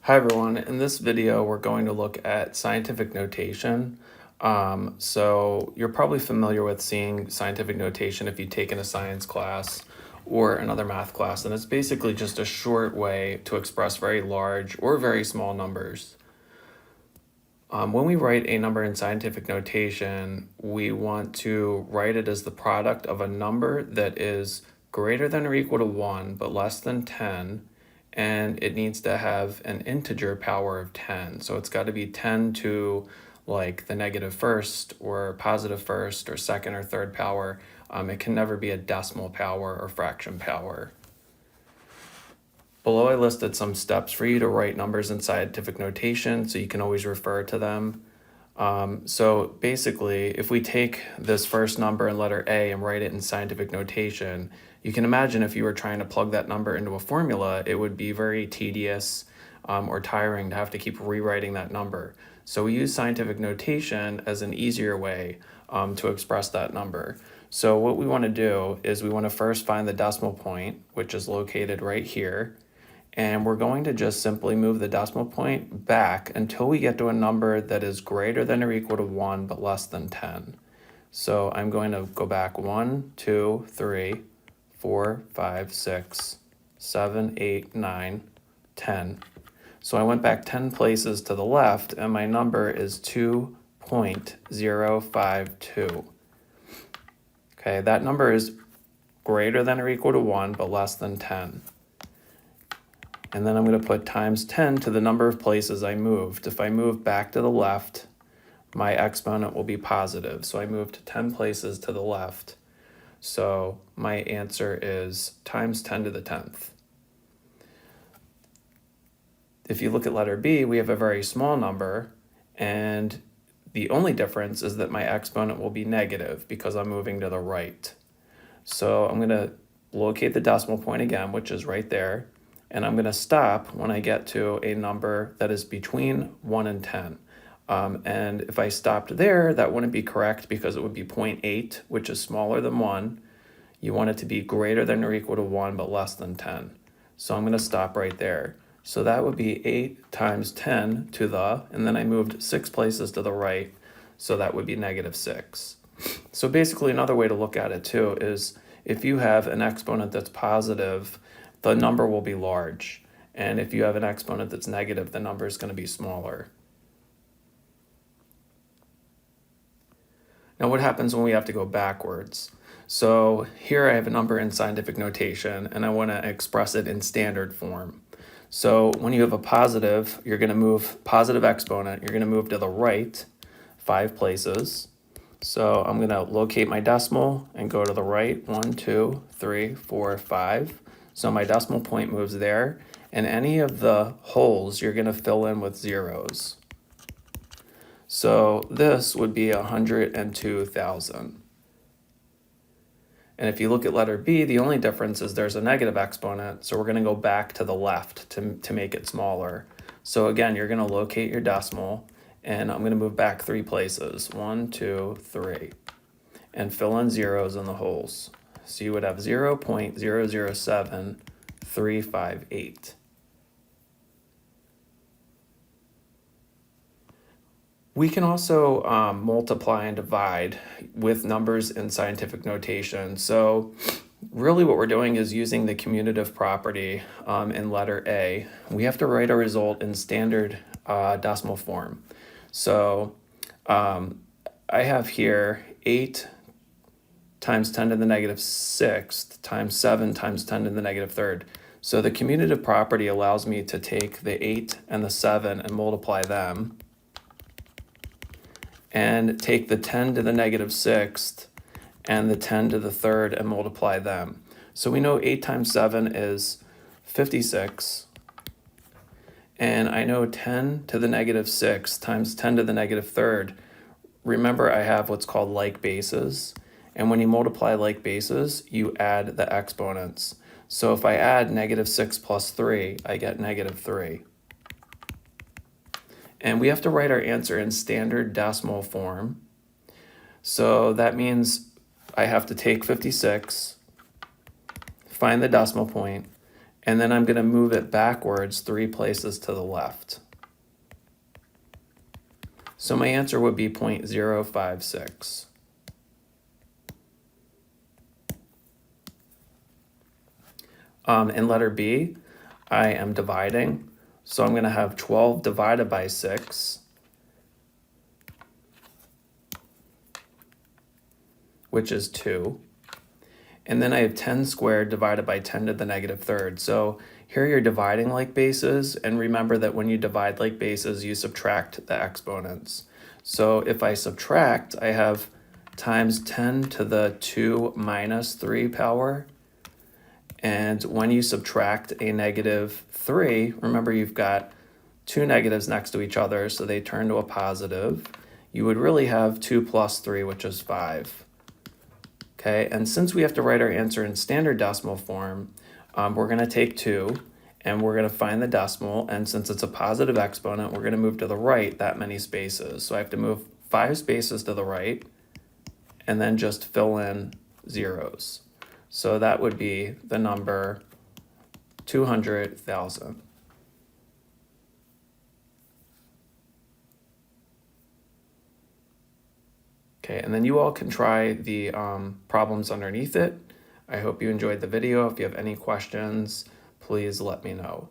Hi everyone, in this video we're going to look at scientific notation. So you're probably familiar with seeing scientific notation if you've taken a science class or another math class, and it's basically just a short way to express very large or very small numbers. When we write a number in scientific notation, we want to write it as the product of a number that is greater than or equal to 1 but less than 10, and it needs to have an integer power of 10. So it's got to be 10 to like the negative first or positive first or second or third power. It can never be a decimal power or fraction power. Below I listed some steps for you to write numbers in scientific notation, so you can always refer to them. So basically, if we take this first number in letter A and write it in scientific notation, you can imagine if you were trying to plug that number into a formula, it would be very tedious or tiring to have to keep rewriting that number. So we use scientific notation as an easier way to express that number. So what we want to do is we want to first find the decimal point, which is located right here. And we're going to just simply move the decimal point back until we get to a number that is greater than or equal to 1 but less than 10. So I'm going to go back 1, 2, 3, 4, 5, 6, 7, 8, 9, 10. So I went back 10 places to the left, and my number is 2.052. Okay, that number is greater than or equal to 1 but less than 10. And then I'm going to put times 10 to the number of places I moved. If I move back to the left, my exponent will be positive. So I moved 10 places to the left. So my answer is times 10 to the 10th. If you look at letter B, we have a very small number, and the only difference is that my exponent will be negative because I'm moving to the right. So I'm going to locate the decimal point again, which is right there. And I'm going to stop when I get to a number that is between 1 and 10. And if I stopped there, that wouldn't be correct because it would be 0.8, which is smaller than 1. You want it to be greater than or equal to 1, but less than 10. So I'm going to stop right there. So that would be 8 times 10 to the, and then I moved 6 places to the right, so that would be negative 6. So basically another way to look at it too is if you have an exponent that's positive, the number will be large. And if you have an exponent that's negative, the number is going to be smaller. Now what happens when we have to go backwards? So here I have a number in scientific notation, and I want to express it in standard form. So when you have a positive, you're going to move positive exponent, you're going to move to the right 5 places. So I'm going to locate my decimal and go to the right 1, 2, 3, 4, 5. So my decimal point moves there, and any of the holes you're going to fill in with zeros. So this would be 102,000. And if you look at letter B, the only difference is there's a negative exponent, so we're going to go back to the left to make it smaller. So again, you're going to locate your decimal, and I'm going to move back 3 places, 1, 2, 3, and fill in zeros in the holes. So you would have 0.007358. We can also multiply and divide with numbers in scientific notation. So really what we're doing is using the commutative property in letter A. We have to write a result in standard decimal form. So I have here 8 times 10 to the negative 6th times 7 times 10 to the negative 3rd. So the commutative property allows me to take the 8 and the 7 and multiply them, and take the 10 to the negative 6th and the 10 to the 3rd and multiply them. So we know 8 times 7 is 56, and I know 10 to the negative 6th times 10 to the negative 3rd. Remember, I have what's called like bases. And when you multiply like bases, you add the exponents. So if I add negative 6 plus 3, I get negative 3. And we have to write our answer in standard decimal form. So that means I have to take 56, find the decimal point, And then I'm going to move it backwards 3 places to the left. So my answer would be 0.056. In letter B, I am dividing. So I'm going to have 12 divided by 6, which is 2. And then I have 10 squared divided by 10 to the negative third. So here you're dividing like bases, and remember that when you divide like bases, you subtract the exponents. So if I subtract, I have times 10 to the 2 minus 3 power. And when you subtract a negative 3, remember you've got 2 negatives next to each other, so they turn to a positive. You would really have 2 plus 3, which is 5. Okay, and since we have to write our answer in standard decimal form, we're going to take 2 and we're going to find the decimal, and since it's a positive exponent, we're going to move to the right that many spaces. So I have to move 5 spaces to the right and then just fill in zeros. So that would be the number 200,000. Okay, and then you all can try the problems underneath it. I hope you enjoyed the video. If you have any questions, please let me know.